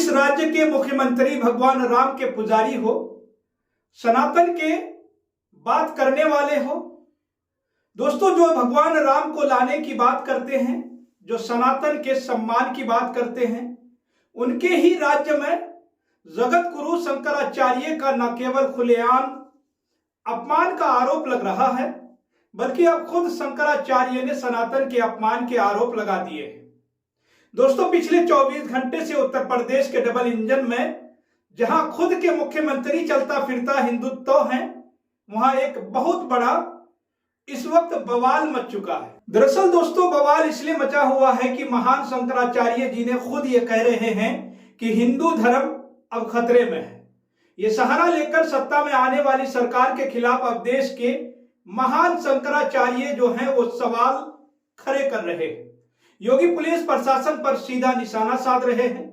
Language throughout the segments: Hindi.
जिस राज्य के मुख्यमंत्री भगवान राम के पुजारी हो, सनातन के बात करने वाले हो, दोस्तों जो भगवान राम को लाने की बात करते हैं, जो सनातन के सम्मान की बात करते हैं, उनके ही राज्य में जगत गुरु शंकराचार्य का न केवल खुलेआम अपमान का आरोप लग रहा है, बल्कि अब खुद शंकराचार्य ने सनातन के अपमान के आरोप लगा दिए हैं। दोस्तों पिछले 24 घंटे से उत्तर प्रदेश के डबल इंजन में जहां खुद के मुख्यमंत्री चलता फिरता हिंदुत्व हैं, वहां एक बहुत बड़ा इस वक्त बवाल मच चुका है। दरअसल दोस्तों बवाल इसलिए मचा हुआ है कि महान शंकराचार्य जी ने खुद ये कह रहे हैं कि हिंदू धर्म अब खतरे में है। ये सहारा लेकर सत्ता में आने वाली सरकार के खिलाफ अब देश के महान शंकराचार्य जो हैं वो सवाल खड़े कर रहे हैं। योगी पुलिस प्रशासन पर सीधा निशाना साध रहे हैं।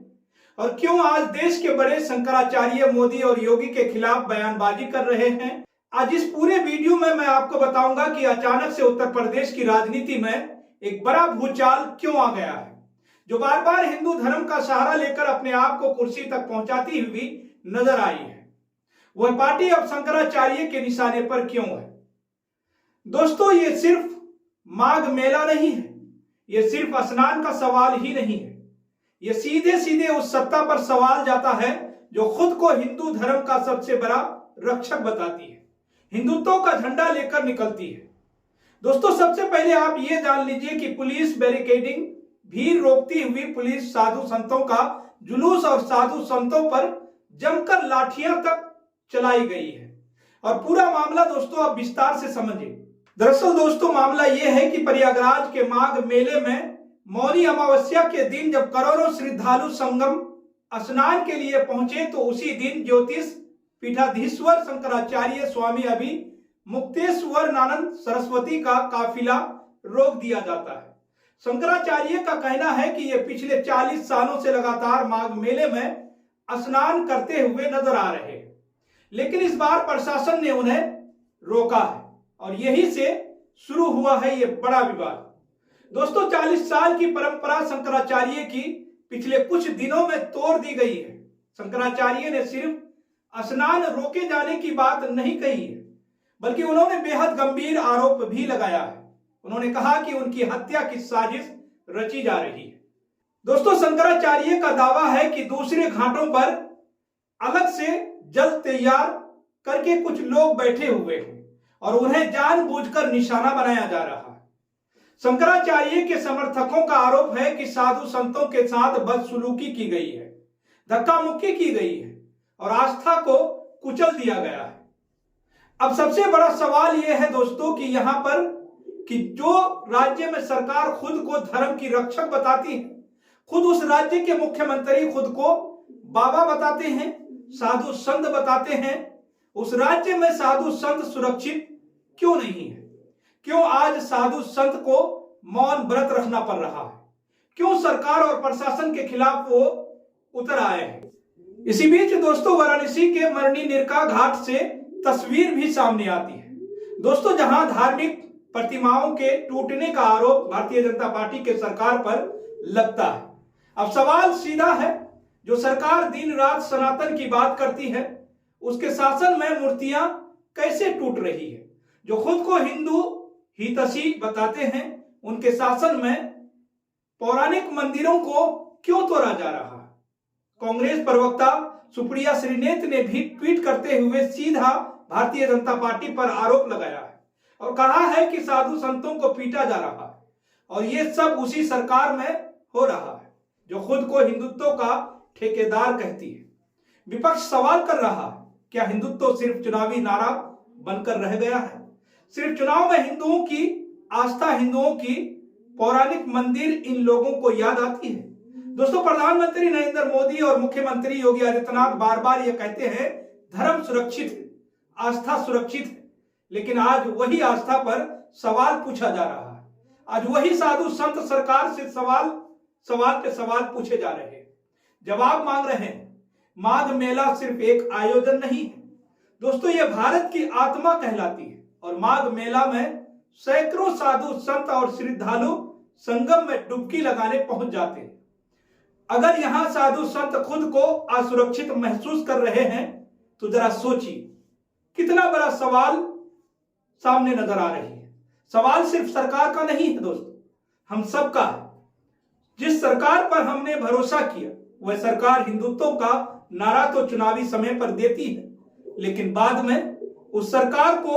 और क्यों आज देश के बड़े शंकराचार्य मोदी और योगी के खिलाफ बयानबाजी कर रहे हैं, आज इस पूरे वीडियो में मैं आपको बताऊंगा कि अचानक से उत्तर प्रदेश की राजनीति में एक बड़ा भूचाल क्यों आ गया है, जो बार बार हिंदू धर्म का सहारा लेकर अपने आप को कुर्सी तक पहुंचाती हुई नजर आई है। वह पार्टी अब शंकराचार्य के निशाने पर क्यों है। दोस्तों ये सिर्फ माघ मेला नहीं है, ये सिर्फ स्नान का सवाल ही नहीं है, ये सीधे सीधे उस सत्ता पर सवाल जाता है जो खुद को हिंदू धर्म का सबसे बड़ा रक्षक बताती है, हिंदुत्व का झंडा लेकर निकलती है। दोस्तों सबसे पहले आप ये जान लीजिए कि पुलिस बैरिकेडिंग, भीड़ रोकती हुई पुलिस साधु संतों का जुलूस और साधु संतों पर जमकर लाठियां तक चलाई गई है। और पूरा मामला दोस्तों आप विस्तार से समझिए। दरअसल दोस्तों मामला यह है कि प्रयागराज के माघ मेले में मौनी अमावस्या के दिन जब करोड़ों श्रद्धालु संगम स्नान के लिए पहुंचे, तो उसी दिन ज्योतिष पीठाधीश्वर शंकराचार्य स्वामी अभी मुक्तेश्वरानंद सरस्वती का काफिला रोक दिया जाता है। शंकराचार्य का कहना है कि ये पिछले 40 सालों से लगातार माघ मेले में स्नान करते हुए नजर आ रहे हैं, लेकिन इस बार प्रशासन ने उन्हें रोका है और यही से शुरू हुआ है ये बड़ा विवाद। दोस्तों 40 साल की परंपरा शंकराचार्य की पिछले कुछ दिनों में तोड़ दी गई है। शंकराचार्य ने सिर्फ स्नान रोके जाने की बात नहीं कही है, बल्कि उन्होंने बेहद गंभीर आरोप भी लगाया है। उन्होंने कहा कि उनकी हत्या की साजिश रची जा रही है। दोस्तों शंकराचार्य का दावा है कि दूसरे घाटों पर अलग से जल तैयार करके कुछ लोग बैठे हुए हैं और उन्हें जानबूझकर निशाना बनाया जा रहा है। शंकराचार्य के समर्थकों का आरोप है कि साधु संतों के साथ बदसलूकी की गई है, धक्का मुक्की की गई है और आस्था को कुचल दिया गया है। अब सबसे बड़ा सवाल यह है दोस्तों कि यहां पर कि जो राज्य में सरकार खुद को धर्म की रक्षक बताती है, खुद उस राज्य के मुख्यमंत्री खुद को बाबा बताते हैं, साधु संत बताते हैं, उस राज्य में साधु संत सुरक्षित क्यों नहीं है? क्यों आज साधु संत को मौन व्रत रखना पड़ रहा है? क्यों सरकार और प्रशासन के खिलाफ वो उतर आए हैं? इसी बीच दोस्तों वाराणसी के मरनी निरका घाट से तस्वीर भी सामने आती है। दोस्तों जहां धार्मिक प्रतिमाओं के टूटने का आरोप भारतीय जनता पार्टी के सरकार पर लगता है। अब सवाल सीधा है, जो सरकार दिन रात सनातन की बात करती है, उसके शासन में मूर्तियां कैसे टूट रही है? जो खुद को हिंदू हितैषी बताते हैं, उनके शासन में पौराणिक मंदिरों को क्यों तोड़ा जा रहा है? कांग्रेस प्रवक्ता सुप्रिया श्रीनेत ने भी ट्वीट करते हुए सीधा भारतीय जनता पार्टी पर आरोप लगाया है और कहा है कि साधु संतों को पीटा जा रहा है और ये सब उसी सरकार में हो रहा है जो खुद को हिंदुत्व का ठेकेदार कहती है। विपक्ष सवाल कर रहा है, क्या हिंदुत्व सिर्फ चुनावी नारा बनकर रह गया है? सिर्फ चुनाव में हिंदुओं की आस्था, हिंदुओं की पौराणिक मंदिर इन लोगों को याद आती है? दोस्तों प्रधानमंत्री नरेंद्र मोदी और मुख्यमंत्री योगी आदित्यनाथ बार बार ये कहते हैं धर्म सुरक्षित है, आस्था सुरक्षित है, लेकिन आज वही आस्था पर सवाल पूछा जा रहा है। आज वही साधु संत सरकार से सवाल पे सवाल पूछे जा रहे हैं, जवाब मांग रहे हैं। माघ मेला सिर्फ एक आयोजन नहीं है दोस्तों, ये भारत की आत्मा कहलाती है और माघ मेला में सैकड़ों साधु संत और श्रद्धालु संगम में डुबकी लगाने पहुंच जाते हैं। अगर यहां साधु संत खुद को असुरक्षित महसूस कर रहे हैं तो जरा सोचिए कितना बड़ा सवाल सामने नजर आ रही है। सवाल सिर्फ सरकार का नहीं है दोस्तों, हम सबका है। जिस सरकार पर हमने भरोसा किया वह सरकार हिंदुत्व का नारा तो चुनावी समय पर देती है, लेकिन बाद में उस सरकार को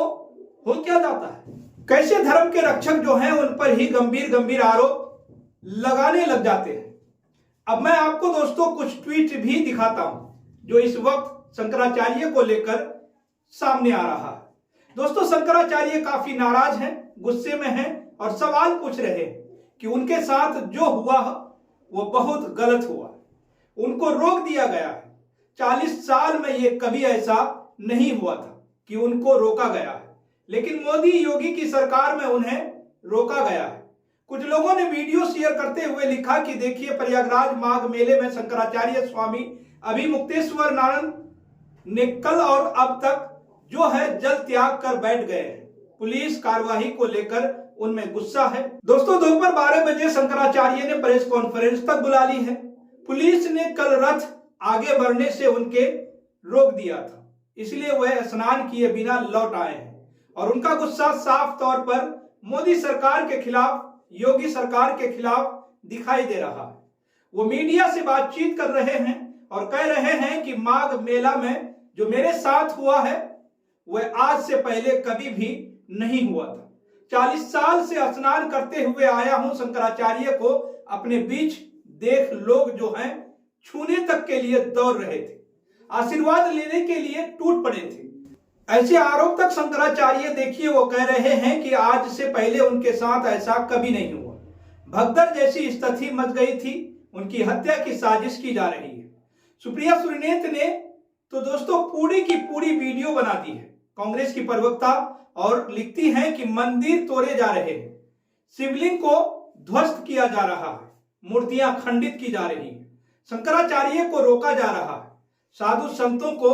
हो क्या जाता है, कैसे धर्म के रक्षक जो हैं उन पर ही गंभीर गंभीर आरोप लगाने लग जाते हैं। अब मैं आपको दोस्तों कुछ ट्वीट भी दिखाता हूं जो इस वक्त शंकराचार्य को लेकर सामने आ रहा है। दोस्तों शंकराचार्य काफी नाराज हैं, गुस्से में हैं और सवाल पूछ रहे हैं कि उनके साथ जो हुआ वो बहुत गलत हुआ, उनको रोक दिया गया है। 40 साल में ये कभी ऐसा नहीं हुआ था कि उनको रोका गया है, लेकिन मोदी योगी की सरकार में उन्हें रोका गया है। कुछ लोगों ने वीडियो शेयर करते हुए लिखा कि देखिए प्रयागराज माघ मेले में शंकराचार्य स्वामी अभिमुक्तेश्वरानंद ने कल और अब तक जो है जल त्याग कर बैठ गए हैं। पुलिस कार्रवाई को लेकर उनमें गुस्सा है। दोस्तों दोपहर 12 बजे शंकराचार्य ने प्रेस कॉन्फ्रेंस तक बुला ली है। पुलिस ने कल रथ आगे बढ़ने से उनके रोक दिया था, इसलिए वह स्नान किए बिना लौट आए हैं और उनका गुस्सा साफ तौर पर मोदी सरकार के खिलाफ, योगी सरकार के खिलाफ दिखाई दे रहा है। वो मीडिया से बातचीत कर रहे हैं और कह रहे हैं कि माघ मेला में जो मेरे साथ हुआ है वह आज से पहले कभी भी नहीं हुआ था। 40 साल से स्नान करते हुए आया हूं, शंकराचार्य को अपने बीच देख लोग जो हैं छूने तक के लिए दौड़ रहे थे, आशीर्वाद लेने के लिए टूट पड़े थे। ऐसे आरोप तक शंकराचार्य देखिए वो कह रहे हैं कि आज से पहले उनके साथ ऐसा कभी नहीं हुआ। भगदड़ जैसी स्थिति मच गई थी, उनकी हत्या की साजिश की जा रही है। सुप्रिया सुरीनेत ने तो दोस्तों पूरी की पूरी वीडियो बना दी है, कांग्रेस की प्रवक्ता, और लिखती हैं कि मंदिर तोड़े जा रहे हैं, शिवलिंग को ध्वस्त किया जा रहा है, मूर्तियां खंडित की जा रही है, शंकराचार्य को रोका जा रहा है, साधु संतों को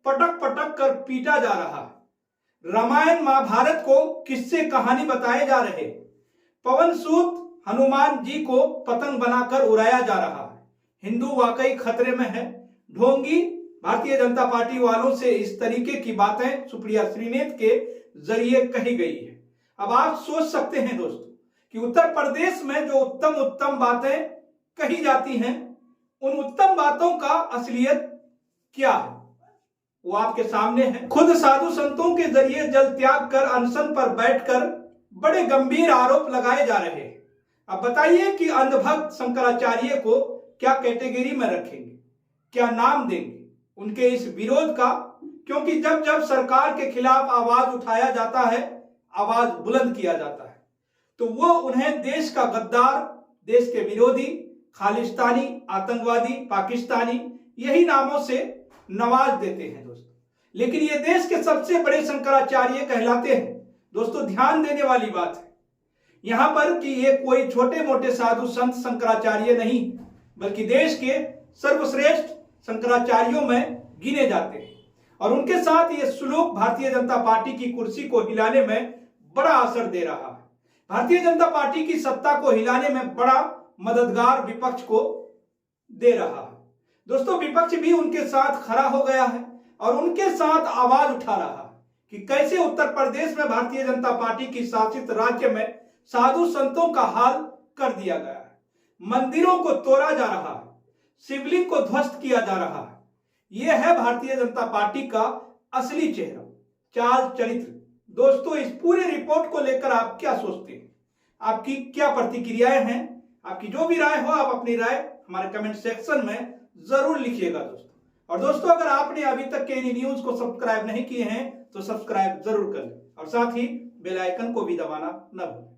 पटक पटक कर पीटा जा रहा है, रामायण महाभारत को किस्से कहानी बताए जा रहे, पवन सूत हनुमान जी को पतंग बनाकर उड़ाया जा रहा है। हिंदू वाकई खतरे में है। ढोंगी भारतीय जनता पार्टी वालों से इस तरीके की बातें सुप्रिया सुरीनेत के जरिए कही गई है। अब आप सोच सकते हैं दोस्तों कि उत्तर प्रदेश में जो उत्तम उत्तम बातें कही जाती हैं, उन उत्तम बातों का असलियत क्या है वो आपके सामने है। खुद साधु संतों के जरिए जल त्याग कर अनशन पर बैठकर बड़े गंभीर आरोप लगाए जा रहे हैं। अब बताइए कि अंधभक्त शंकराचार्य को क्या कैटेगरी में रखेंगे, क्या नाम देंगे उनके इस विरोध का, क्योंकि जब जब सरकार के खिलाफ आवाज उठाया जाता है, आवाज बुलंद किया जाता है, तो वो उन्हें देश का गद्दार, देश के विरोधी, खालिस्तानी, आतंकवादी, पाकिस्तानी यही नामों से नवाज देते हैं दोस्तों। लेकिन ये देश के सबसे बड़े शंकराचार्य कहलाते हैं। दोस्तों ध्यान देने वाली बात है यहां पर कि ये कोई छोटे मोटे साधु संत शंकराचार्य नहीं, बल्कि देश के सर्वश्रेष्ठ शंकराचार्यों में गिने जाते हैं और उनके साथ ये सुलूक भारतीय जनता पार्टी की कुर्सी को हिलाने में बड़ा असर दे रहा है। भारतीय जनता पार्टी की सत्ता को हिलाने में बड़ा मददगार विपक्ष को दे रहा है। दोस्तों विपक्ष भी उनके साथ खड़ा हो गया है और उनके साथ आवाज उठा रहा है कि कैसे उत्तर प्रदेश में भारतीय जनता पार्टी की शासित राज्य में साधु संतों का हाल कर दिया गया है, मंदिरों को तोड़ा जा रहा है, शिवलिंग को ध्वस्त किया जा रहा है। यह है भारतीय जनता पार्टी का असली चेहरा, चाल चरित्र। दोस्तों इस पूरे रिपोर्ट को लेकर आप क्या सोचते हैं, आपकी क्या प्रतिक्रियाएं हैं? आपकी जो भी राय हो आप अपनी राय हमारे कमेंट सेक्शन में जरूर लिखिएगा दोस्तों। और दोस्तों अगर आपने अभी तक केनी न्यूज को सब्सक्राइब नहीं किए हैं तो सब्सक्राइब जरूर कर लें और साथ ही बेल आइकन को भी दबाना न भूलें।